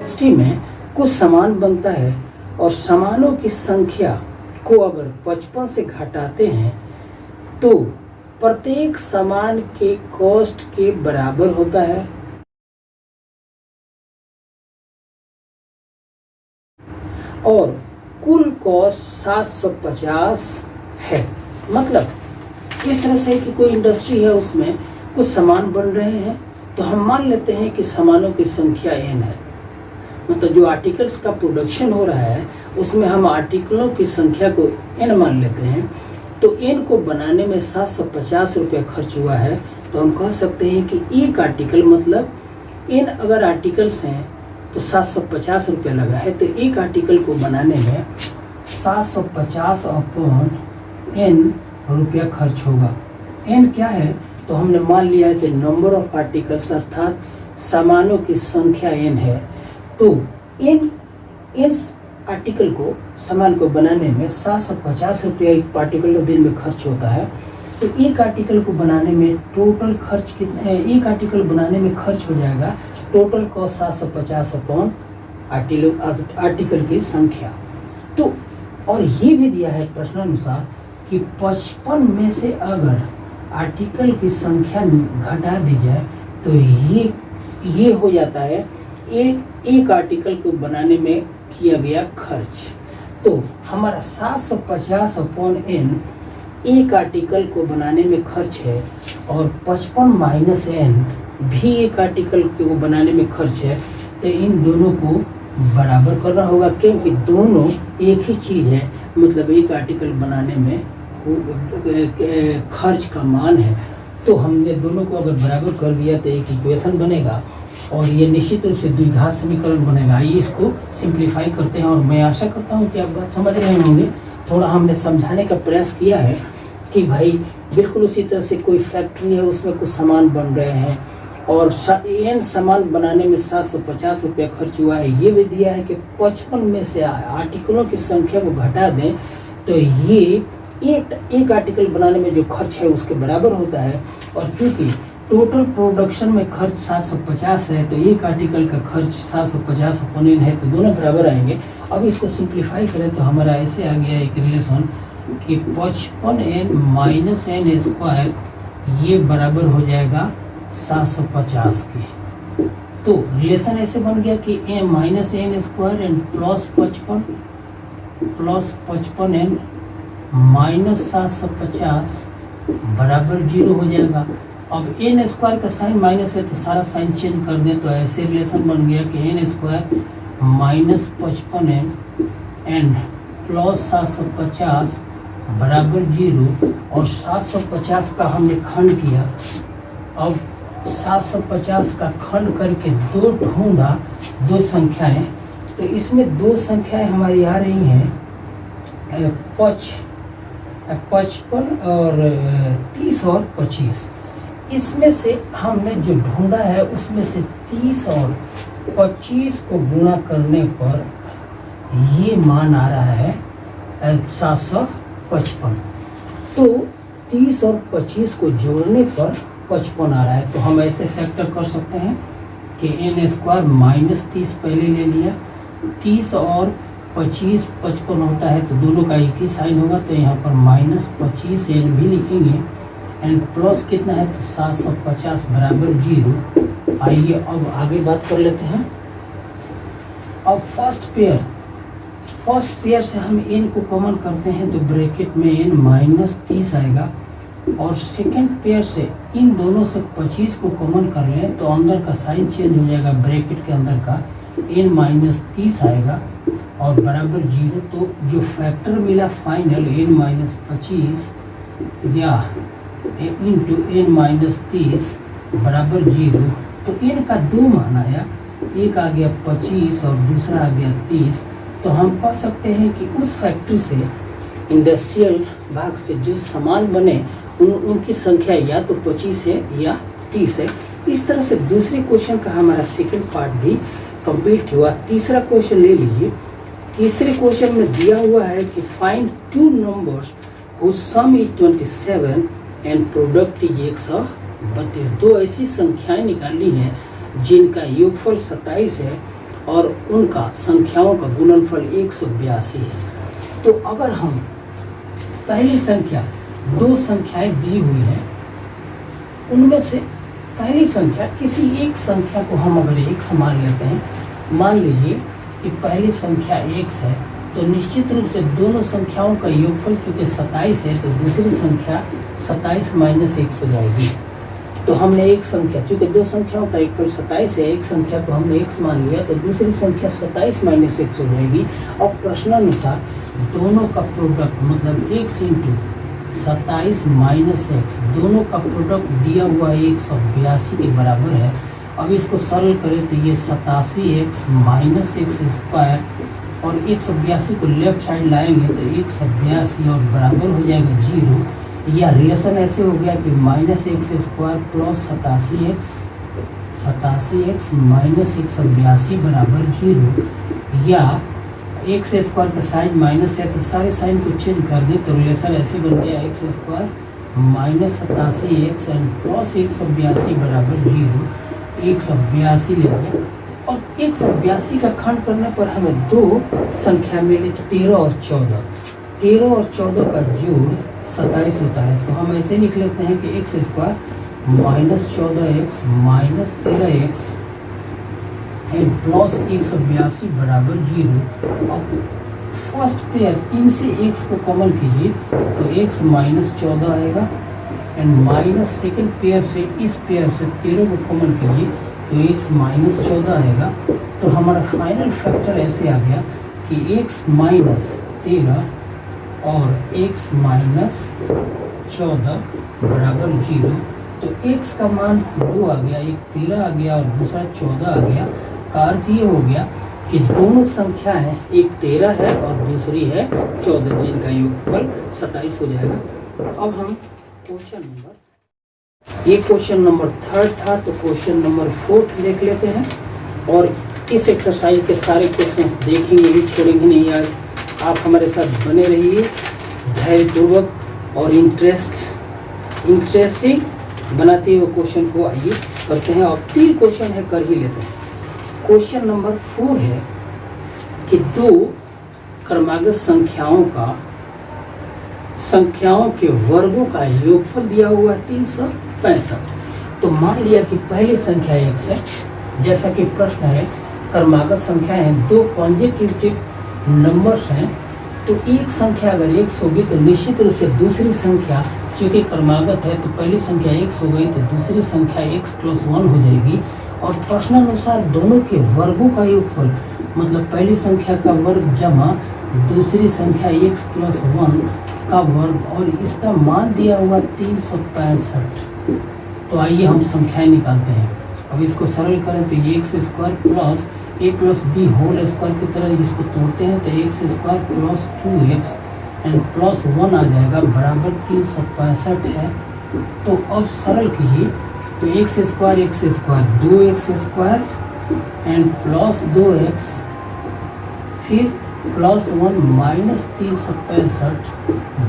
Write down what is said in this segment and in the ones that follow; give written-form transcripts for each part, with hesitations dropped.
Industry में कुछ सामान बनता है और सामानों की संख्या को अगर 55 से घटाते हैं तो प्रत्येक सामान के कॉस्ट के बराबर होता है और कुल कॉस्ट 750 है। मतलब इस तरह से कि कोई इंडस्ट्री है, उसमें कुछ सामान बन रहे हैं तो हम मान लेते हैं कि सामानों की संख्या n है। मतलब जो आर्टिकल्स का प्रोडक्शन हो रहा है उसमें हम आर्टिकलों की संख्या को n मान लेते हैं। तो n को बनाने में 750 रुपये खर्च हुआ है। तो हम कह सकते हैं कि एक आर्टिकल, मतलब n अगर आर्टिकल्स हैं तो 750 रुपये लगा है। तो एक आर्टिकल को बनाने में 750 अपॉन n रुपया खर्च होगा। n क्या है? तो हमने मान लिया है कि नंबर ऑफ आर्टिकल्स अर्थात सामानों की संख्या n है। तो n आर्टिकल को, सामान को बनाने में 750 रुपया एक पार्टिकुलर दिन में खर्च होता है। तो एक आर्टिकल को बनाने में टोटल खर्च कितना? एक आर्टिकल बनाने में खर्च हो जाएगा टोटल कॉस्ट 750 अपॉन आर्टिकल की संख्या। तो और ये भी दिया है प्रश्नानुसार कि 55 में से अगर आर्टिकल की संख्या घटा दी जाए तो ये हो जाता है एक आर्टिकल को बनाने में किया गया खर्च। तो हमारा 750 अपॉन n एक आर्टिकल को बनाने में खर्च है और 55 माइनस n भी एक आर्टिकल को बनाने में खर्च है। तो इन दोनों को बराबर करना होगा क्योंकि दोनों एक ही चीज़ है। मतलब एक आर्टिकल बनाने में खर्च का मान है। तो हमने दोनों को अगर बराबर कर दिया तो एक इक्वेशन बनेगा और ये निश्चित रूप से द्विघात समीकरण बनेगा। आइए इसको सिंप्लीफाई करते हैं और मैं आशा करता हूँ कि आप बात समझ रहे होंगे। थोड़ा हमने समझाने का प्रयास किया है कि भाई बिल्कुल उसी तरह से कोई फैक्ट्री है, उसमें कुछ सामान बन रहे हैं और n सामान बनाने में 750 रुपया खर्च हुआ है। ये भी दिया है कि 55 में से आर्टिकलों की संख्या को घटा दें तो ये एक आर्टिकल बनाने में जो खर्च है उसके बराबर होता है। और क्योंकि टोटल प्रोडक्शन में खर्च 750 है तो एक आर्टिकल का खर्च 750 अपॉन n है, तो दोनों बराबर आएंगे। अब इसको सिंप्लीफाई करें तो हमारा ऐसे आ गया एक रिलेशन कि 55n माइनस n स्क्वायर ये बराबर हो जाएगा 750 के। तो रिलेशन ऐसे बन गया कि a minus n square and plus 55 n minus 750 बराबर 0 हो जाएगा। अब n स्क्वायर का साइन माइनस है तो सारा साइन चेंज कर दें तो ऐसे रिलेशन बन गया कि n square minus 55n and plus 750 बराबर 0। और 750 का हमने खंड किया। अब 750 का खंड करके दो ढूंढा, दो संख्याएं। तो इसमें दो संख्याएं हमारी आ रही हैं 55 और 30 और 25। इसमें से हमने जो ढूंढा है उसमें से 30 और 25 को गुणा करने पर ये मान आ रहा है 755। तो 30 और 25 को जोड़ने पर 55 आ रहा है। तो हम ऐसे फैक्टर कर सकते हैं कि n स्क्वायर माइनस 30 पहले ले लिया, 30 और 25 55 होता है तो दोनों का एक ही साइन होगा। तो यहाँ पर माइनस 25 n भी लिखेंगे एंड प्लस कितना है तो 750 बराबर 0। आइए अब आगे बात कर लेते हैं। अब फर्स्ट पेयर से हम n को कॉमन करते हैं तो ब्रैकेट में n माइनस 30 आएगा। और सेकेंड पेयर से इन दोनों से 25 को कॉमन कर लें तो अंदर का साइन चेंज हो जाएगा, ब्रैकेट के अंदर का n माइनस 30 आएगा और बराबर 0। तो जो फैक्टर मिला फाइनल n माइनस 25 या इंटू n माइनस 30 बराबर 0। तो n का दो मान आया, एक आ गया 25 और दूसरा आ गया 30। तो हम कह सकते हैं कि उस फैक्ट्री से, इंडस्ट्रियल भाग से जो सामान बने उनकी संख्या या तो 25 है या 30 है। इस तरह से दूसरे क्वेश्चन का हमारा सेकंड पार्ट भी कंप्लीट हुआ। तीसरा क्वेश्चन ले लीजिए। तीसरे क्वेश्चन में दिया हुआ है कि find two numbers whose sum is 27 and product is 132। दो ऐसी संख्याएं निकालनी है जिनका योगफल 27 है और उनका संख्याओं का गुणनफल 182 है। तो अगर हम पहली संख्या, दो संख्याएं दी हुई हैं, उनमें से पहली संख्या, किसी एक संख्या को हम अगर x मान लेते हैं, मान लीजिए कि पहली संख्या x है, तो निश्चित रूप से दोनों संख्याओं का योगफल क्योंकि 27 है, तो दूसरी संख्या 27 माइनस 1 हो जाएगी। तो हमने एक संख्या, चूंकि दो संख्याओं का योगफल 27 है, एक संख्या को हमने x मान लिया, तो दूसरी संख्या 27 माइनस 1 हो जाएगी। और प्रश्नानुसार दोनों का प्रोडक्ट मतलब x इंटू 27 माइनस एक्स, दोनों का प्रोडक्ट दिया हुआ 182 के बराबर है। अब इसको सरल करें तो ये 87x माइनस एक्स स्क्वायर, और 182 को लेफ्ट साइड लाएंगे तो 182 और बराबर हो जाएगा 0। या रिलेशन ऐसे हो गया कि minus x square plus 87x minus 182 बराबर 0। या एक्स स्क्वायर का साइन माइनस है तो सारे साइन को चेंज कर दें तो रिलेशन ऐसे बन गया x square minus 87x and plus 182 बराबर 0। 182 ले लिया, और 182 का खंड करने पर हमें दो संख्या मिली 13 और 14। 13 और 14 का जोड़ 27 होता है। तो हम ऐसे लिख लेते हैं कि x square minus 14x minus 13x and plus 182 बराबर 0। अब फर्स्ट पेयर इनसे x को कॉमन कीजिए तो x माइनस 14 आएगा, एंड माइनस सेकेंड पेयर से इस पेयर से 13 को कॉमन कीजिए तो x माइनस 14 आएगा। तो हमारा फाइनल फैक्टर ऐसे आ गया कि x माइनस 13 और x माइनस 14 बराबर 0। तो x का मान 2 आ गया, एक 13 आ गया और दूसरा 14 आ गया। का अर्थ ये हो गया कि दोनों संख्याएं, एक 13 है और दूसरी है 14, जिनका योगफल 27 हो जाएगा। अब हम क्वेश्चन नंबर, ये क्वेश्चन नंबर 3 था, तो क्वेश्चन नंबर 4 देख लेते हैं। और इस एक्सरसाइज के सारे क्वेश्चंस देखेंगे ही, छोड़ेंगे नहीं यार। आप हमारे साथ बने रहिए धैर्यपूर्वक और इंटरेस्टिंग बनाते हुए क्वेश्चन को आइए करते हैं। और 3 क्वेश्चन है, कर ही लेते हैं। क्वेश्चन नंबर 4 है कि दो क्रमागत संख्याओं के वर्गों का योगफल दिया हुआ है 365। तो मान लिया कि पहली संख्या x है, जैसा कि प्रश्न है, क्रमागत संख्या है, दो कॉन्जिक्यूटिव नंबर्स हैं, तो एक संख्या अगर x होगी तो निश्चित रूप से दूसरी संख्या, चूंकि क्रमागत है तो पहली संख्या x हो गई तो दूसरी संख्या x प्लस 1 हो जाएगी। और प्रश्नानुसार दोनों के वर्गों का योगफल मतलब पहली संख्या का वर्ग जमा दूसरी संख्या x प्लस 1 का वर्ग, और इसका मान दिया हुआ 365। तो आइए हम संख्याएं निकालते हैं। अब इसको सरल करें तो ये X square plus a plus B whole square की तरह इसको तोड़ते हैं तो X square plus 2x and plus 1 आ जाएगा बराबर 365 है। तो अब सरल कीजिए तो X square 2x square and plus 2x, फिर प्लस 1 माइनस 365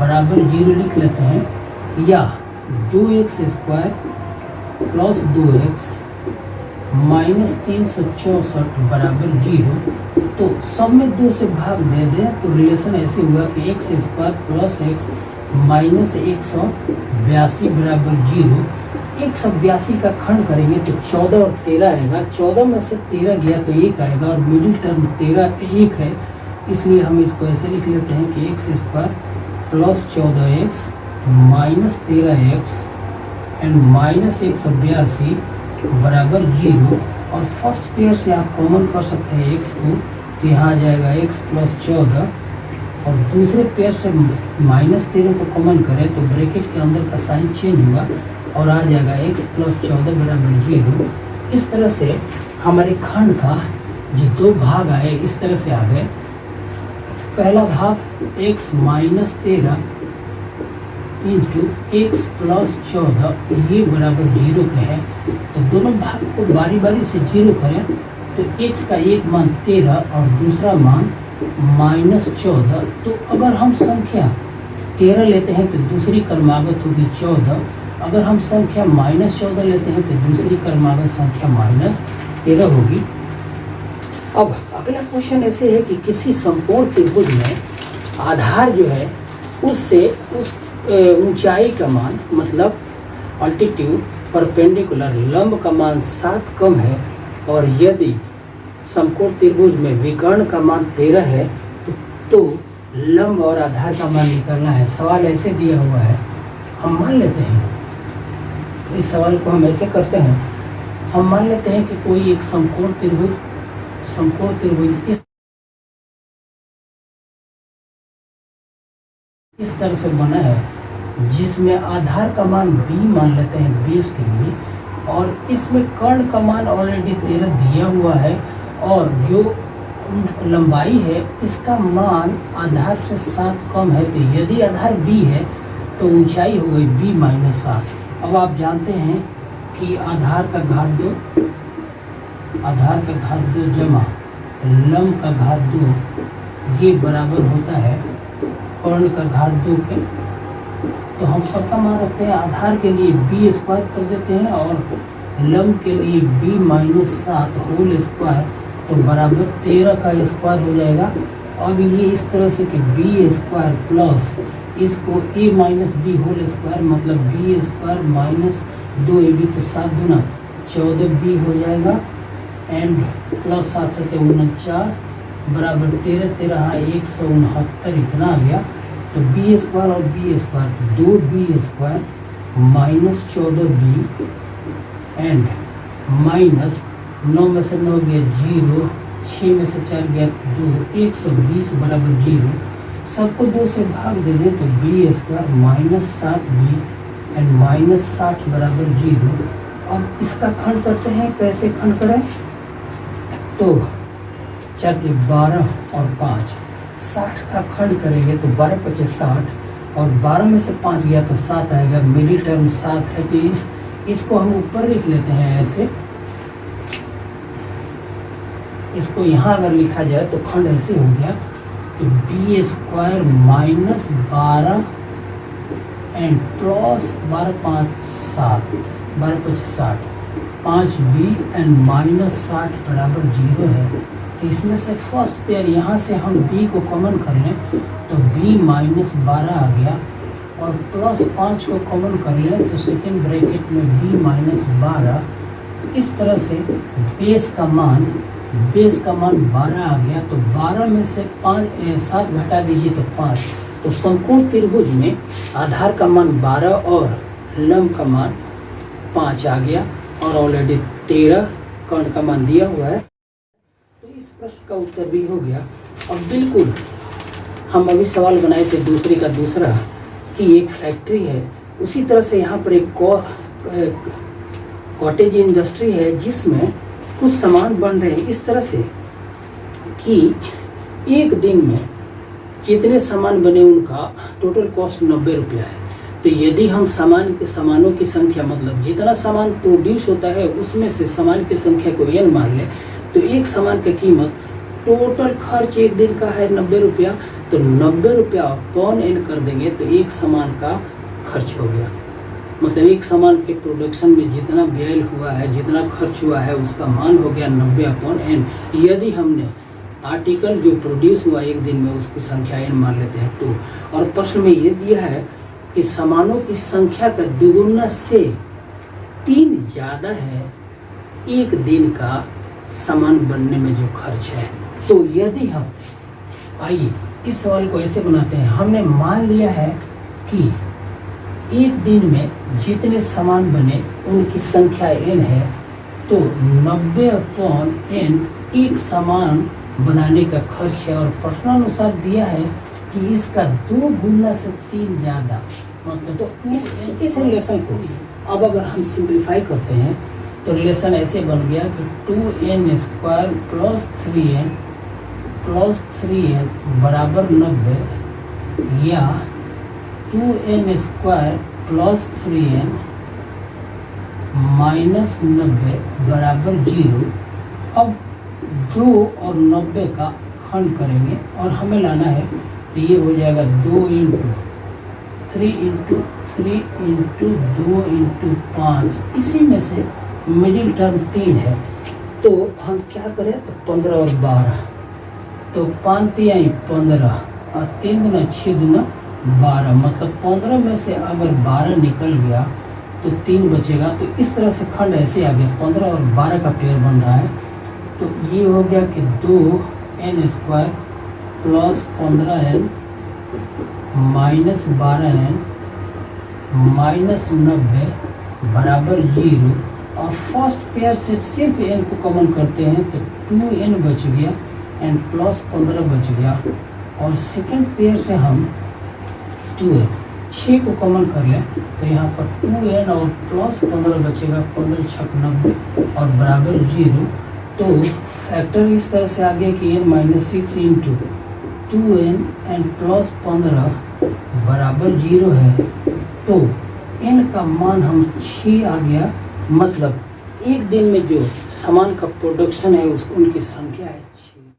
बराबर 0 लिख लेते हैं। या 2x square plus 2x minus 364 बराबर 0। तो सब में 2 से भाग दे दें तो रिलेशन ऐसे हुआ कि x square plus x minus 182 बराबर 0। 182 का खंड करेंगे तो 14 और 13 आएगा। 14 में से 13 गया तो 1 आएगा, और मिडिल टर्म 13 1 है, इसलिए हम इसको ऐसे लिख लेते हैं कि x square plus 14x minus 13x and minus 182 बराबर 0। और फर्स्ट पेयर से आप कॉमन कर सकते हैं x को, तो यहाँ आ जाएगा x प्लस 14, और दूसरे पेयर से माइनस 13 को कॉमन करें तो ब्रैकेट के अंदर का साइन चेंज हुआ और आ जाएगा x प्लस 14 बराबर 0। इस तरह से हमारे खंड का जो 2 भाग आए इस तरह से आ गए। पहला भाग x minus 13 into x plus 14 ये बराबर 0 का है। तो दोनों भाग को बारी बारी से 0 करें तो x का एक मान 13 और दूसरा मान माइनस 14। तो अगर हम संख्या 13 लेते हैं तो दूसरी क्रमागत होगी 14, अगर हम संख्या माइनस 14 लेते हैं तो दूसरी क्रमागत संख्या माइनस 13 होगी। अब अगला क्वेश्चन ऐसे है कि किसी समकोण त्रिभुज में आधार जो है उससे उस ऊंचाई का मान मतलब अल्टीट्यूड परपेंडिकुलर लंब का मान 7 कम है, और यदि समकोण त्रिभुज में विकर्ण का मान 13 है तो लंब और आधार का मान निकालना है। सवाल ऐसे दिया हुआ है, हम मान लेते हैं इस सवाल को हम ऐसे करते हैं, हम मान लेते हैं कि कोई एक समकोण त्रिभुज इस तरह से बना है जिसमें आधार का मान b मान लेते हैं बेस के लिए, और इसमें कर्ण का मान ऑलरेडी 13 दिया हुआ है, और जो लंबाई है इसका मान आधार से 7 कम है। तो यदि आधार b है तो ऊंचाई हो गई b माइनस 7। अब आप जानते हैं कि आधार का घात 2 जमा लंब का घात 2 ये बराबर होता है कर्ण का घात 2 के। तो हम सबका मान रखते हैं, आधार के लिए b स्क्वायर कर देते हैं और लंब के लिए b माइनस 7 होल स्क्वायर, तो बराबर 13 का स्क्वायर हो जाएगा। अब ये इस तरह से कि b स्क्वायर प्लस इसको a minus B whole square मतलब b स्क्वायर माइनस 2ab, तो 7 दूना 14b हो जाएगा, एंड प्लस 7 से 49 बराबर 13 169 इतना आ गया। तो बी स्क्वायर और बी स्क्वायर तो 2b square minus 14b and minus 9 में से 9 गया 0, 6 में से 4 गया 2, 120 बराबर 0। सबको 2 से भाग दे दें तो B square minus 7b and minus 60 बराबर 0। अब इसका खंड करते हैं, कैसे खंड करें? तो 4 के 12 और 5 60 का खंड करेंगे तो 12 × 60 और 12 में से 5 गया तो 7 आएगा, मिडिल टर्म 7 है। तो इसको हम ऊपर लिख लेते हैं ऐसे, इसको यहाँ अगर लिखा जाए तो खंड ऐसे हो गया कि B square minus 12 and plus 12 5 7 12 × 60 5b and minus 60 बराबर 0 है। तो इसमें से फर्स्ट पेयर यहाँ से हम b को कॉमन कर लें तो b माइनस 12 आ गया, और प्लस 5 को कॉमन कर लें तो सेकेंड ब्रैकेट में b माइनस 12। इस तरह से बेस का मान 12 आ गया। तो 12 में से 7 घटा दीजिए तो 5। तो समकोण त्रिभुज में आधार का मान 12 और लंब का मान 5 आ गया, और ऑलरेडी 13 कर्ण का मान दिया हुआ है। तो इस प्रश्न का उत्तर भी हो गया। अब बिल्कुल हम अभी सवाल बनाए थे दूसरे का दूसरा कि एक फैक्ट्री है, उसी तरह से यहाँ पर एक कॉटेज इंडस्ट्री है जिसमें कुछ सामान बन रहे हैं इस तरह से कि एक दिन में जितने सामान बने उनका टोटल कॉस्ट 90 रुपया है। तो यदि हम सामानों की संख्या मतलब जितना सामान प्रोड्यूस होता है उसमें से सामान की संख्या को n मान लें तो एक सामान की कीमत टोटल खर्च एक दिन का है 90 रुपया, तो 90 रुपया अपॉन n कर देंगे तो एक सामान का खर्च हो गया। मतलब एक सामान के प्रोडक्शन में जितना व्यय हुआ है, जितना खर्च हुआ है उसका मान हो गया 90 अपॉन n। यदि हमने आर्टिकल जो प्रोड्यूस हुआ एक दिन में उसकी संख्या n मान लेते हैं तो, और प्रश्न में ये दिया है कि सामानों की संख्या का दुगुना से 3 ज़्यादा है एक दिन का सामान बनने में जो खर्च है। तो यदि हम आइए इस सवाल को ऐसे बनाते हैं, हमने मान लिया है कि एक दिन में जितने सामान बने उनकी संख्या n है, तो 90 अपॉन n एक सामान बनाने का खर्च है, और प्रश्नानुसार दिया है कि इसका 2 गुना से 3 ज़्यादा। मतलब तो इस रिलेशन को अब अगर हम सिंप्लीफाई करते हैं तो रिलेशन ऐसे बन गया कि 2n स्क्वायर प्लस 3n बराबर 90, या 2n square plus 3n minus 90 बराबर 0। अब 2 और 90 का खंड करेंगे और हमें लाना है तो ये हो जाएगा 2 × 3 × 3 × 2 × 5। इसी में से मिडिल टर्म 3 है तो हम क्या करें, तो 15 और 12, तो 5 तिहाई 15 और 3 दूना 6 दूना 12, मतलब 15 में से अगर 12 निकल गया तो 3 बचेगा। तो इस तरह से खंड ऐसे आ गया, 15 और 12 का पेयर बन रहा है। तो ये हो गया कि 2n² plus 15n minus 12n minus 90 बराबर 0। और फर्स्ट पेयर से सिर्फ n को कॉमन करते हैं तो 2n बच गया एंड प्लस 15 बच गया। और सेकंड पेयर से हम 2n 6 को कॉमन कर लें तो यहाँ पर 2n और प्लस 15 बचेगा, 15 छक 90 और बराबर 0। तो फैक्टर इस तरह से आ गया कि n minus 6 into 2n and plus 15 बराबर 0 है। तो n का मान हम 6 आ गया, मतलब एक दिन में जो सामान का प्रोडक्शन है उनकी संख्या है 6।